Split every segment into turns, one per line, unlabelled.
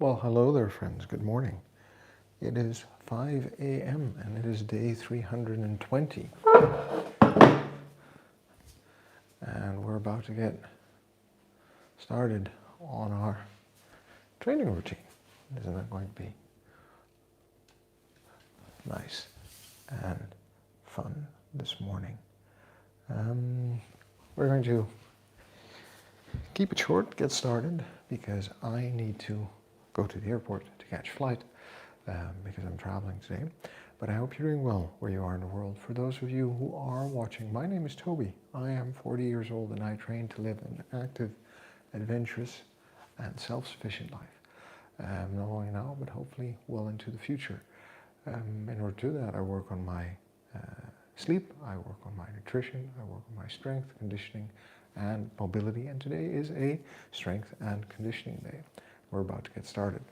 Well, hello there, friends. Good morning. It is 5 a.m. and it is day 320. And we're about to get started on our training routine. Isn't that going to be nice and fun this morning? We're going to keep it short, get started, because I need to go to the airport to catch a flight because I'm traveling today. But I hope you're doing well where you are in the world. For those of you who are watching, my name is Toby. I am 40 years old and I train to live an active, adventurous and self-sufficient life. Not only now, but hopefully well into the future. In order to do that, I work on my sleep, I work on my nutrition, I work on my strength, conditioning and mobility. And today is a strength and conditioning day. We're about to get started.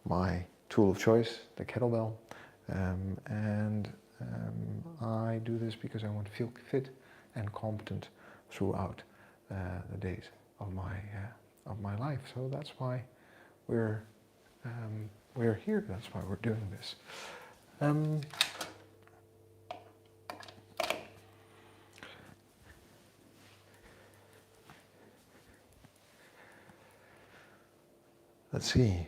My tool of choice, the kettlebell, I do this because I want to feel fit and competent throughout the days of my life. So that's why we're here. That's why we're doing this. Let's see.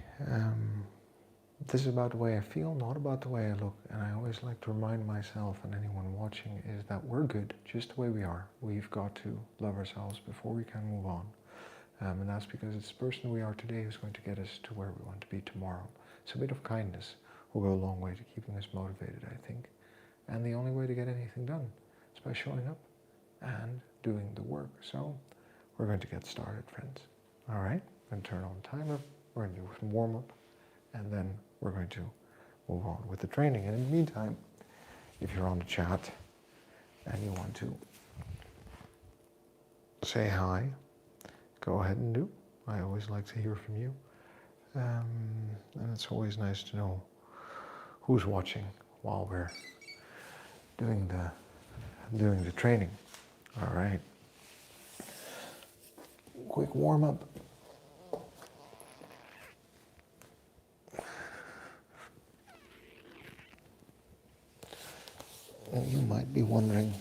This is about the way I feel, not about the way I look. And I always like to remind myself and anyone watching is that we're good just the way we are. We've got to love ourselves before we can move on. And that's because it's the person we are today who's going to get us to where we want to be tomorrow. So a bit of kindness will go a long way to keeping us motivated, I think. And the only way to get anything done is by showing up and doing the work. So we're going to get started, friends. All right, I'm going to turn on the timer. We're going to do some warm-up, and then we're going to move on with the training. And in the meantime, if you're on the chat and you want to say hi, go ahead and do. I always like to hear from you. And it's always nice to know who's watching while we're doing the training. All right. Quick warm-up. And you might be wondering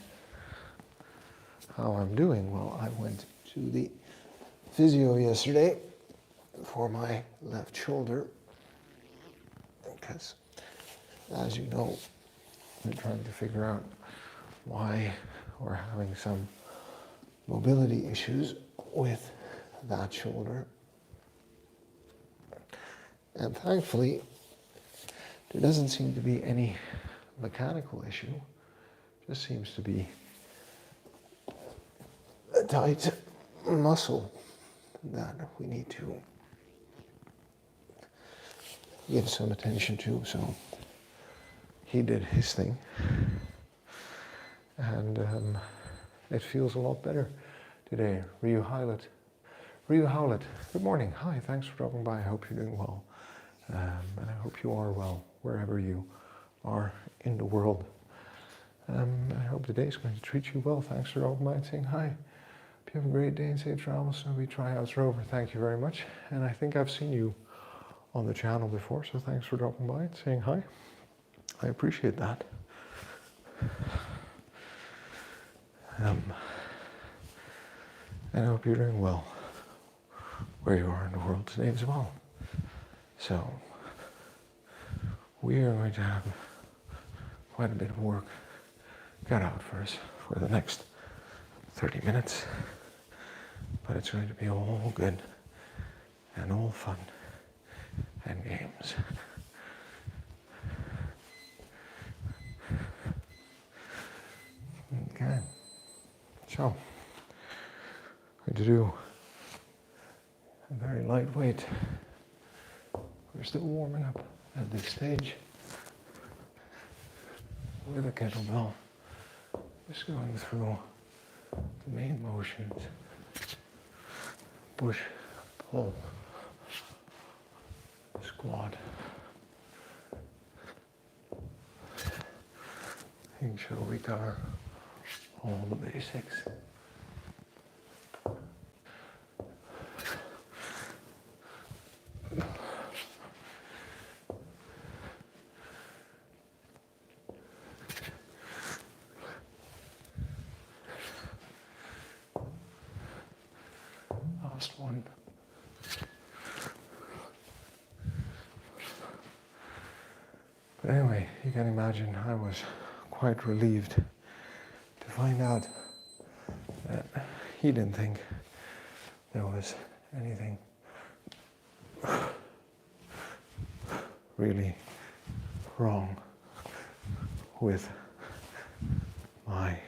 how I'm doing. Well, I went to the physio yesterday for my left shoulder because, as you know, we're trying to figure out why we're having some mobility issues with that shoulder. And thankfully, there doesn't seem to be any mechanical issue. Just seems to be a tight muscle that we need to give some attention to. So he did his thing, and it feels a lot better today. Ryu Howlett, good morning. Hi, thanks for dropping by. I hope you're doing well, and I hope you are well wherever you are in the world. I hope the day is going to treat you well. Thanks for dropping by and saying hi. Hope you have a great day and safe travels. Snowy Tryouts Rover, thank you very much. And I think I've seen you on the channel before, so thanks for dropping by and saying hi. I appreciate that. And I hope you're doing well where you are in the world today as well. So we are going to have quite a bit of work cut out for us for the next 30 minutes, but it's going to be all good and all fun and games. Okay, so I'm going to do a very lightweight. We're still warming up at this stage with a kettlebell. Just going through the main motions. Push, pull, squat. Make sure we cover all the basics. one. But anyway, you can imagine I was quite relieved to find out that he didn't think there was anything really wrong with my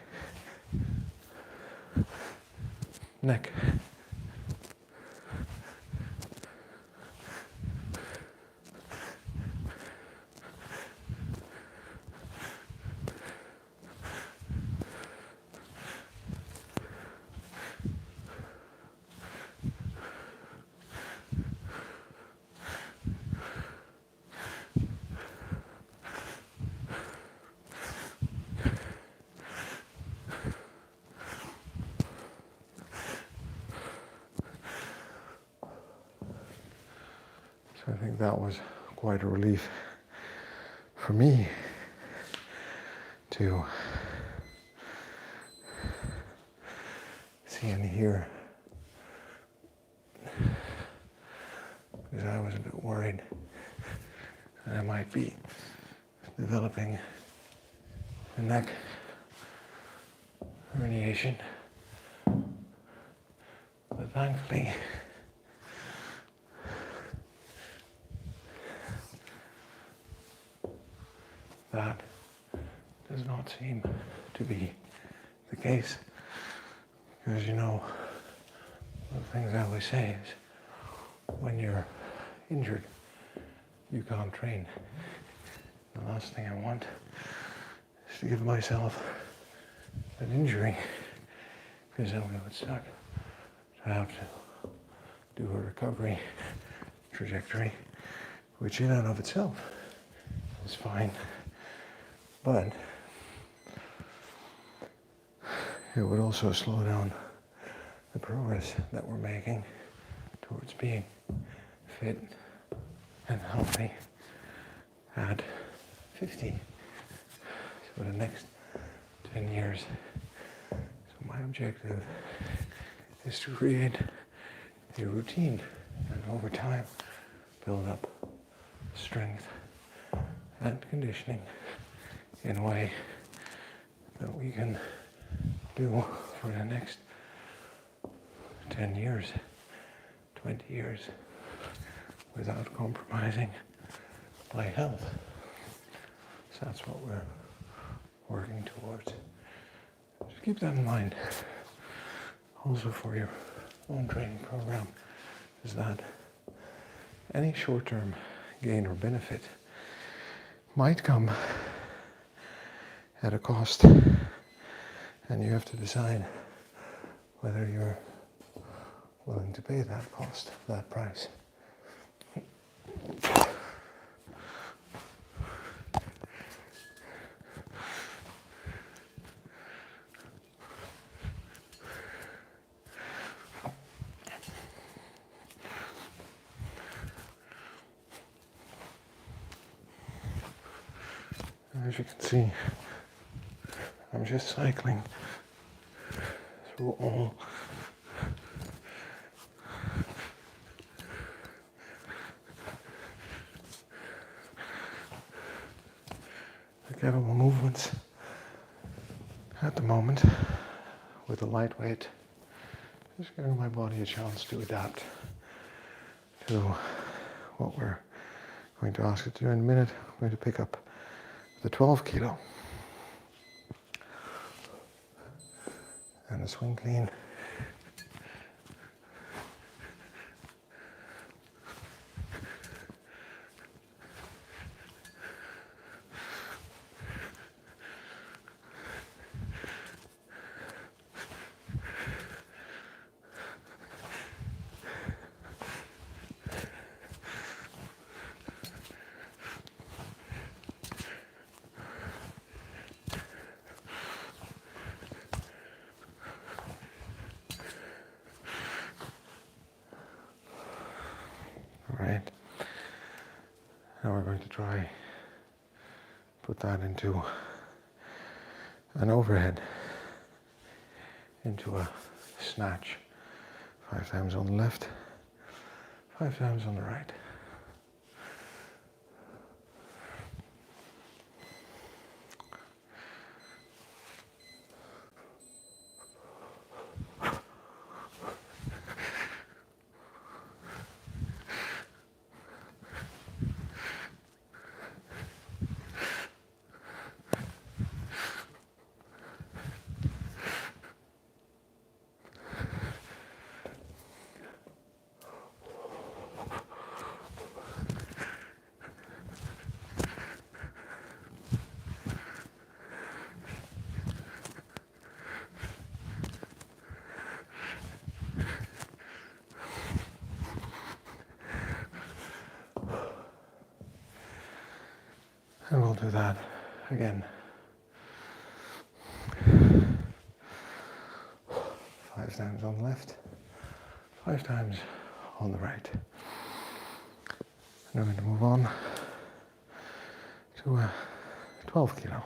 neck. So I think that was quite a relief for me to see and hear, because I was a bit worried that I might be developing a neck herniation, but thankfully that does not seem to be the case, because you know, one of the things I always say is when you're injured you can't train. The last thing I want is to give myself an injury, because then we would start to have to do a recovery trajectory, which in and of itself is fine. But it would also slow down the progress that we're making towards being fit and healthy at 50. So the next 10 years. So my objective is to create a routine and over time build up strength and conditioning in a way that we can do for the next 10 years, 20 years, without compromising my health. So that's what we're working towards. Just keep that in mind. Also for your own training program, is that any short-term gain or benefit might come at a cost, and you have to decide whether you're willing to pay that cost, that price. As you can see, I'm just cycling through all the kettlebell movements at the moment with a lightweight, just giving my body a chance to adapt to what we're going to ask it to do in a minute. I'm going to pick up the 12 kilo and the swing clean. Right. Now we're going to try put that into an overhead, into a snatch 5 times on the left, 5 times on the right. And we'll do that again. 5 times on the left, 5 times on the right. And I'm going to move on to a 12 kilo.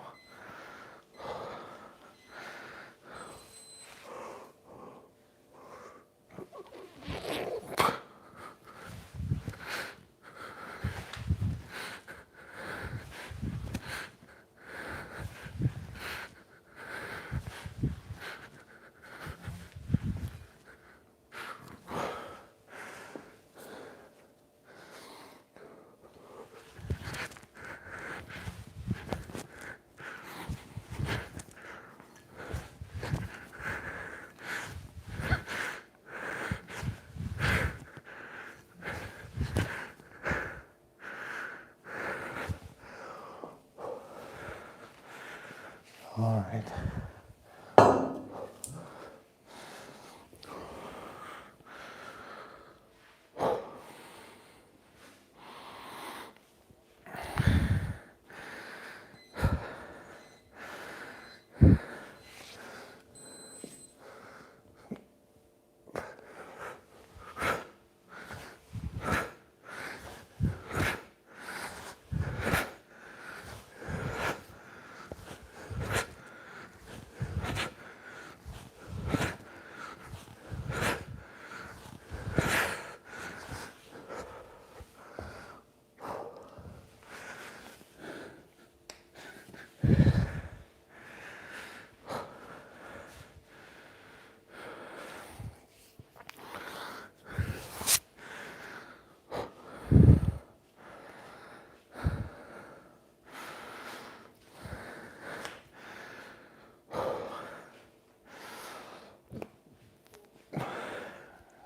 All right.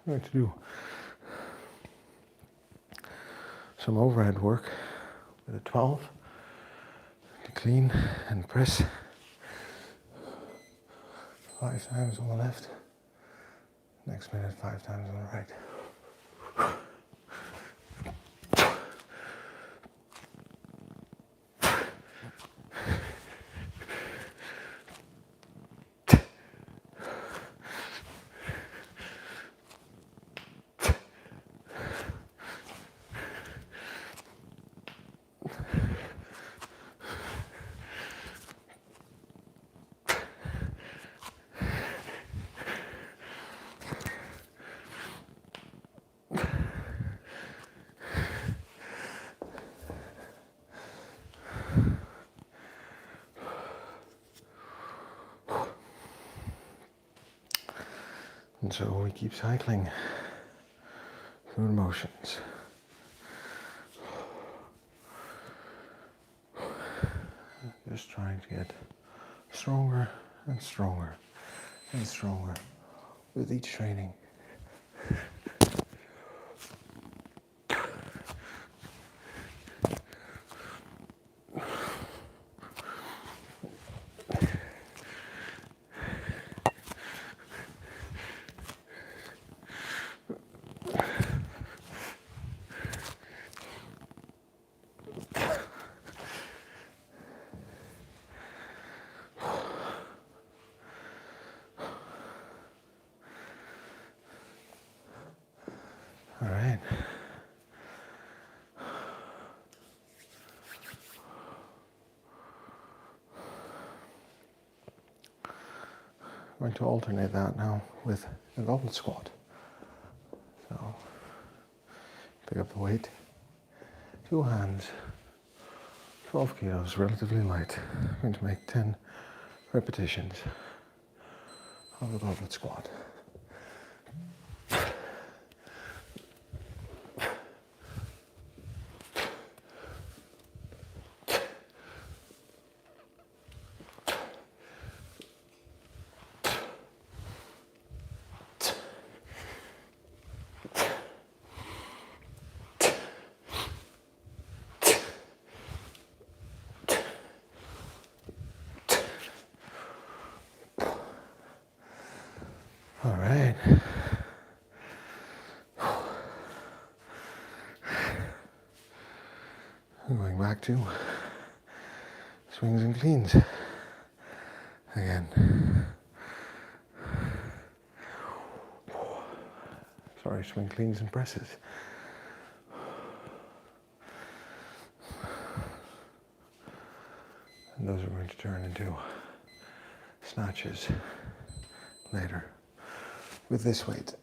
I'm going to do some overhead work with a 12 to clean and press 5 times on the left, next minute 5 times on the right. And so we keep cycling through the motions. Just trying to get stronger and stronger and stronger with each training. All right. I'm going to alternate that now with a goblet squat. the weight. 2 hands, 12 kilos, relatively light. I'm going to make 10 repetitions of the goblet squat. All right. I'm going back to swings and cleans again. Sorry, swing cleans and presses. And those are going to turn into snatches later with this weight.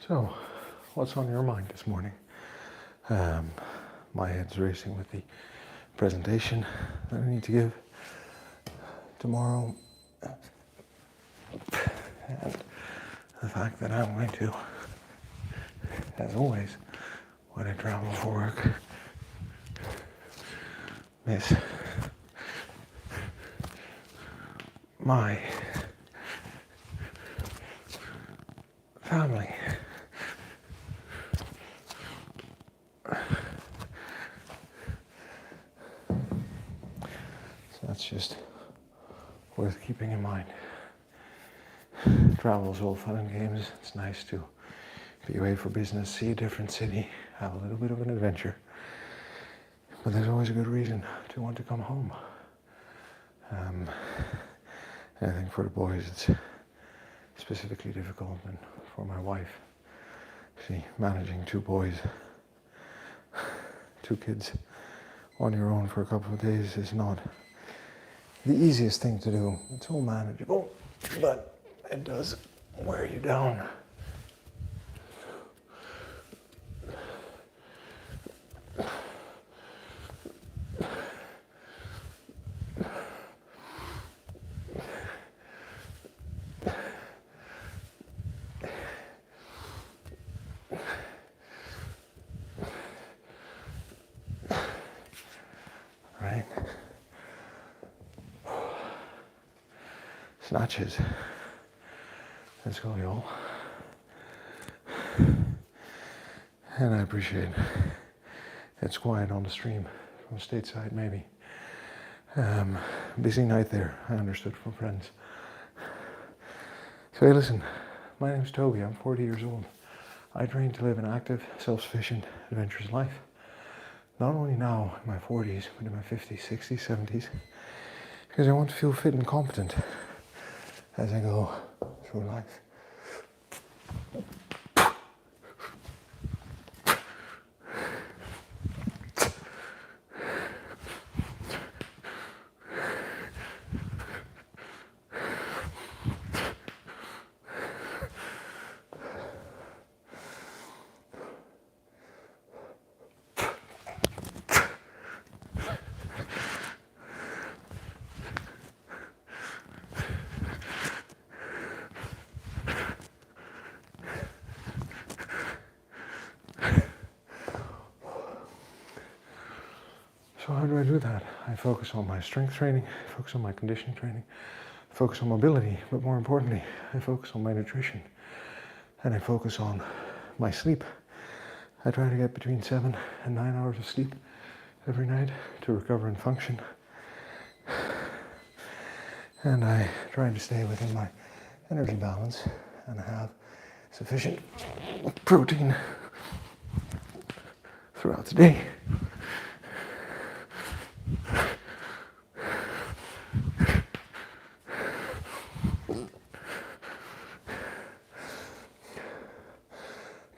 So, what's on your mind this morning? My head's racing with the presentation that I need to give tomorrow, and the fact that I'm going to, as always, when I travel for work, miss my family. So that's just worth keeping in mind. Travel's all fun and games. It's nice to be away for business, see a different city, have a little bit of an adventure. But there's always a good reason to want to come home. I think for the boys it's specifically difficult, and for my wife, see, managing 2 boys, 2 kids on your own for a couple of days is not the easiest thing to do. It's all manageable, but it does wear you down. Right? Snatches. Let's go, y'all. And I appreciate it's quiet on the stream from stateside, maybe. Busy night there, I understood from friends. So hey, listen, my name's Toby, I'm 40 years old. I train to live an active, self-sufficient, adventurous life. Not only now in my 40s, but in my 50s, 60s, 70s, because I want to feel fit and competent as I go through life. So how do I do that? I focus on my strength training, I focus on my conditioning training, I focus on mobility, but more importantly, I focus on my nutrition. And I focus on my sleep. I try to get between 7 and 9 hours of sleep every night to recover and function. And I try to stay within my energy balance and have sufficient protein throughout the day.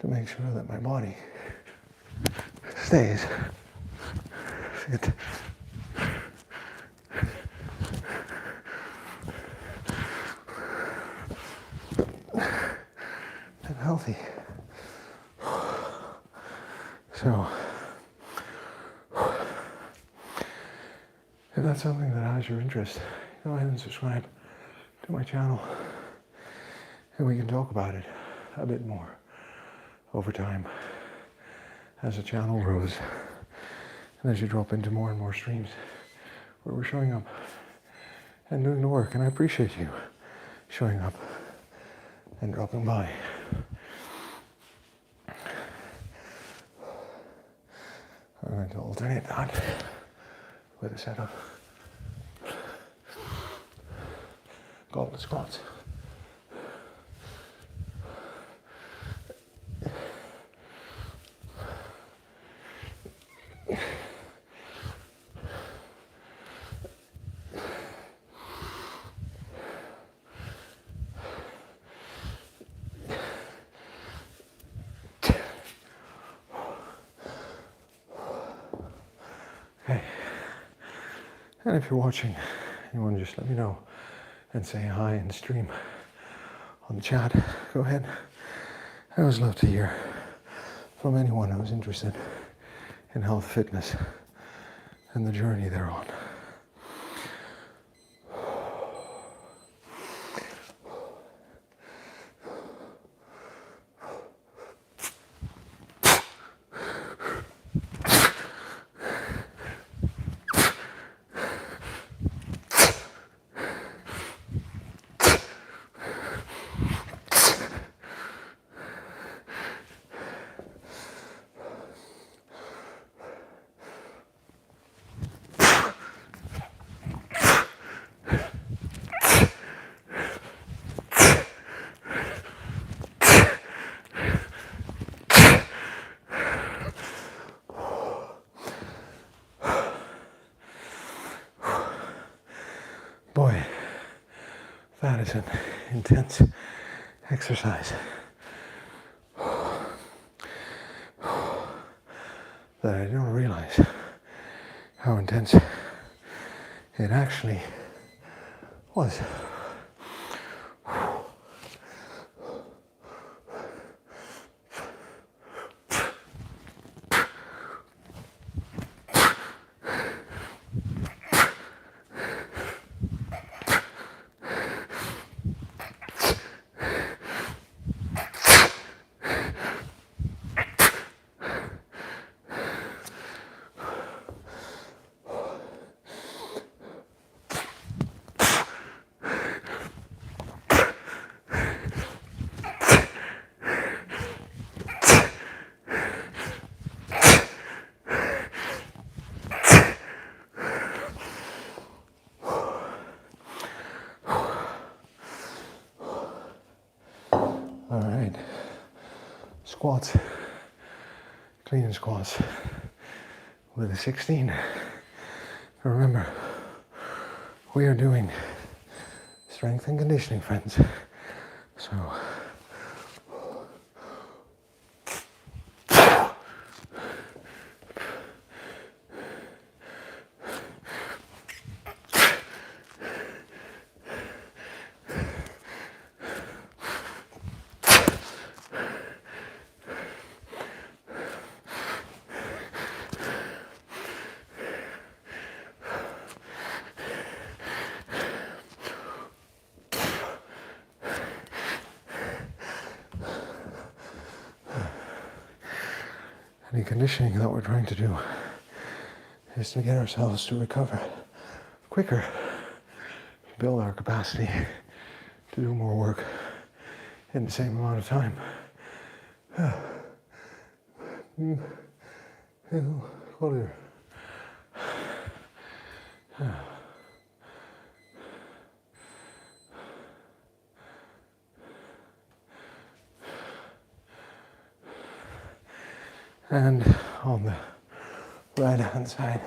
To make sure that my body stays fit and healthy. So, if that's something that has your interest, go ahead and subscribe to my channel and we can talk about it a bit more over time as the channel grows and as you drop into more and more streams where we're showing up and doing the work. And I appreciate you showing up and dropping by. I'm going to alternate that with a set of goblet squats. Okay, and if you're watching, you want to just let me know and say hi and stream on the chat, go ahead. I always love to hear from anyone who's interested in health, fitness, and the journey they're on. Boy, that is an intense exercise. That I don't realize how intense it actually was. All right, squats, clean and squats with a 16. Remember, we are doing strength and conditioning, friends. So, any conditioning that we're trying to do is to get ourselves to recover quicker, build our capacity to do more work in the same amount of time. Collier. And on the right hand side.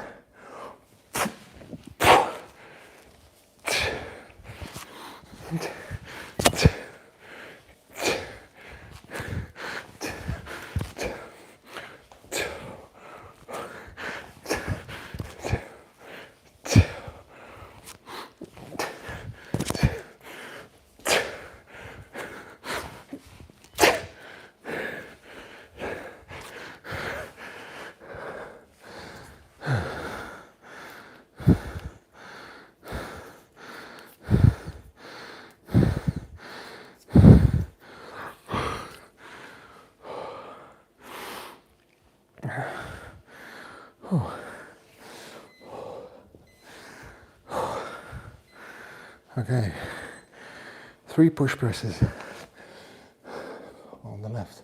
Okay, 3 push presses on the left.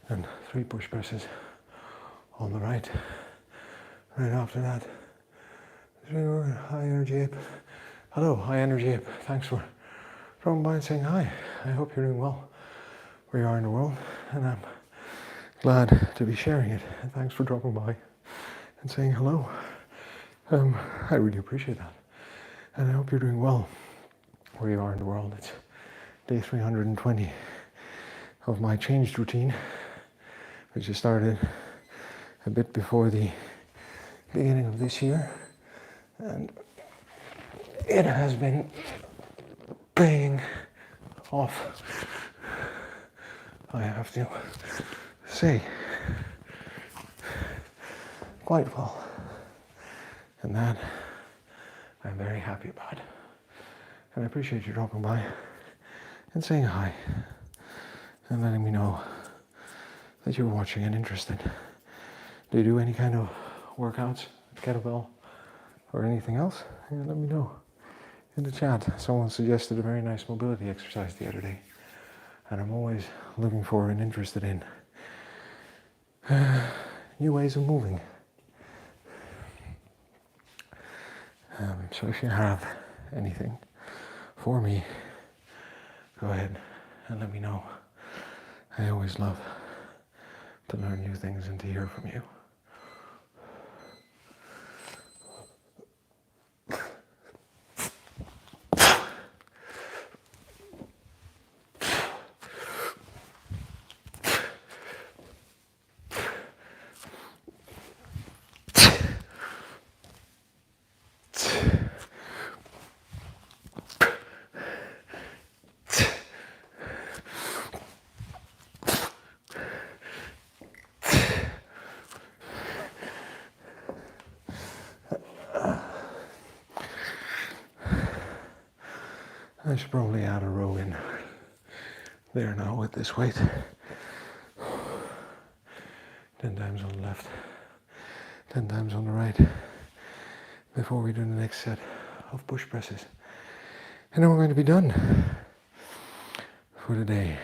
And 3 push presses on the right. Right after that, high energy ape. Hello, high energy ape. Thanks for dropping by and saying hi. I hope you're doing well where you are in the world, and I'm glad to be sharing it. And thanks for dropping by and saying hello. I really appreciate that, and I hope you're doing well where you are in the world. It's day 320 of my changed routine, which I started a bit before the beginning of this year, and it has been paying off, I have to say, quite well, and that I'm very happy about, and I appreciate you dropping by and saying hi and letting me know that you're watching and interested. Do you do any kind of workouts, kettlebell, or anything else? Yeah, let me know in the chat. Someone suggested a very nice mobility exercise the other day, and I'm always looking for and interested in new ways of moving. So if you have anything for me, go ahead and let me know. I always love to learn new things and to hear from you. I should probably add a row in there now with this weight. 10 times on the left, 10 times on the right, before we do the next set of push presses. And then we're going to be done for the day.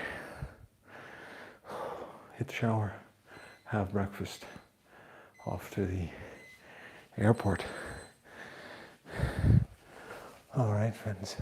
Hit the shower, have breakfast, off to the airport. All right, friends.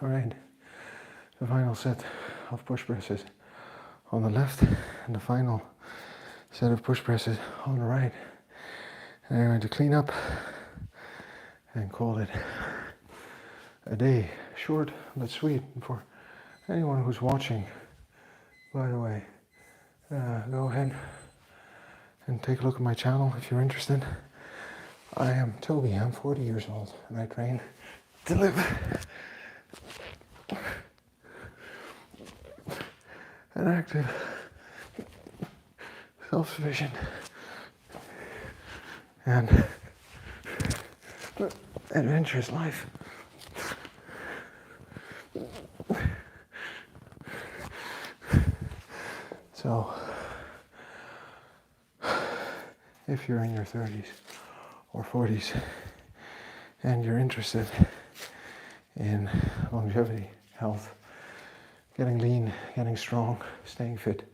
All right, the final set of push presses on the left and the final set of push presses on the right. And I'm going to clean up and call it a day. Short but sweet. And for anyone who's watching, by the way, go ahead and take a look at my channel if you're interested. I am Toby, I'm 40 years old and I train to live an active, self-sufficient and adventurous life. So, if you're in your 30s or 40s and you're interested in longevity, health, getting lean, getting strong, staying fit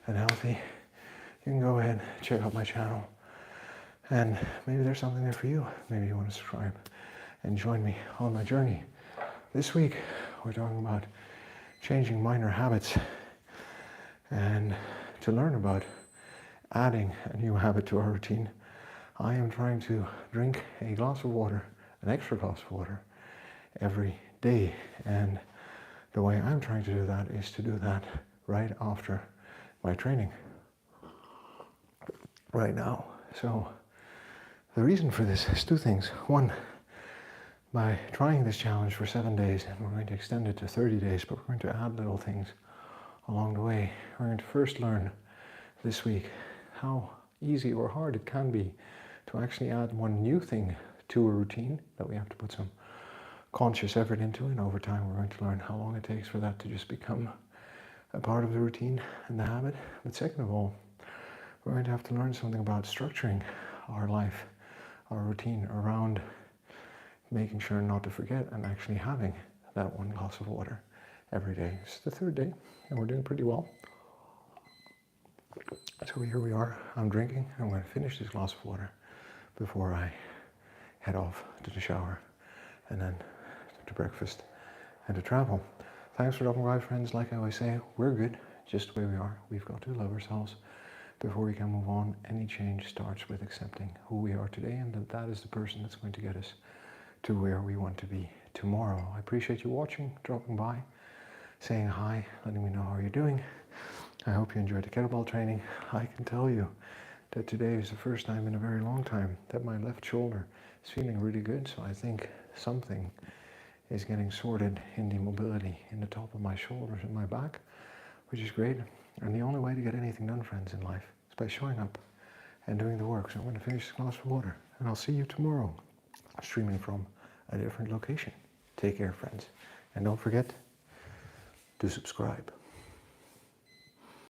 and healthy, you can go ahead and check out my channel. And maybe there's something there for you. Maybe you want to subscribe and join me on my journey. This week, we're talking about changing minor habits and to learn about adding a new habit to our routine. I am trying to drink a glass of water, an extra glass of water, every day. And the way I'm trying to do that is to do that right after my training, right now. So the reason for this is two things. One, by trying this challenge for 7 days, and we're going to extend it to 30 days, but we're going to add little things along the way. We're going to first learn this week how easy or hard it can be to actually add one new thing to a routine that we have to put some conscious effort into, and over time we're going to learn how long it takes for that to just become a part of the routine and the habit. But second of all, we're going to have to learn something about structuring our life, our routine around making sure not to forget and actually having that one glass of water every day. It's the third day and we're doing pretty well. So here we are, I'm drinking. I'm going to finish this glass of water before I head off to the shower and then to breakfast and to travel. Thanks for dropping by, friends. Like I always say, we're good just the way we are. We've got to love ourselves before we can move on. Any change starts with accepting who we are today, and that is the person that's going to get us to where we want to be tomorrow. I appreciate you watching, dropping by, saying hi, letting me know how you're doing. I hope you enjoyed the kettlebell training. I can tell you that today is the first time in a very long time that my left shoulder is feeling really good. So I think something is getting sorted in the mobility in the top of my shoulders and my back, which is great. And the only way to get anything done, friends, in life is by showing up and doing the work. So I'm going to finish this glass of water and I'll see you tomorrow, streaming from a different location. Take care, friends. And don't forget to subscribe.